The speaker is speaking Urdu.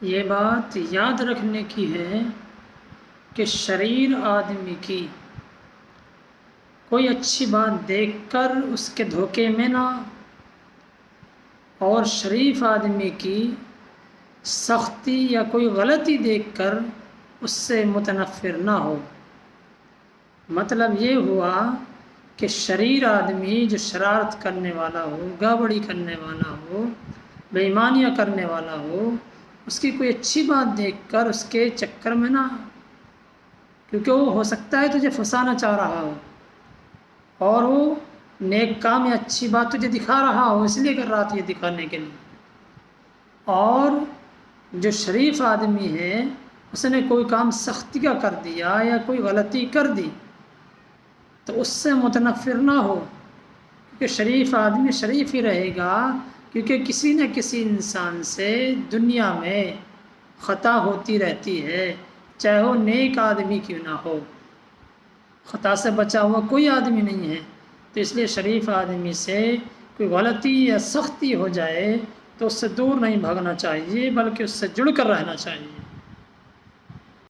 یہ بات یاد رکھنے کی ہے کہ شریر آدمی کی کوئی اچھی بات دیکھ کر اس کے دھوکے میں نہ، اور شریف آدمی کی سختی یا کوئی غلطی دیکھ کر اس سے متنفر نہ ہو۔ مطلب یہ ہوا کہ شریر آدمی جو شرارت کرنے والا ہو، گڑبڑی کرنے والا ہو، بے ایمانیاں کرنے والا ہو، اس کی کوئی اچھی بات دیکھ کر اس کے چکر میں نہ، کیونکہ وہ ہو سکتا ہے تجھے پھنسانا چاہ رہا ہو، اور وہ نیک کام یا اچھی بات تجھے دکھا رہا ہو، اس لیے کر رہا تھا یہ دکھانے کے لیے۔ اور جو شریف آدمی ہے اس نے کوئی کام سختی کا کر دیا یا کوئی غلطی کر دی تو اس سے متنفر نہ ہو، کیونکہ شریف آدمی شریف ہی رہے گا، کیونکہ کسی نہ کسی انسان سے دنیا میں خطا ہوتی رہتی ہے، چاہے وہ نیک آدمی کیوں نہ ہو۔ خطا سے بچا ہوا کوئی آدمی نہیں ہے، تو اس لیے شریف آدمی سے کوئی غلطی یا سختی ہو جائے تو اس سے دور نہیں بھاگنا چاہیے، بلکہ اس سے جڑ کر رہنا چاہیے۔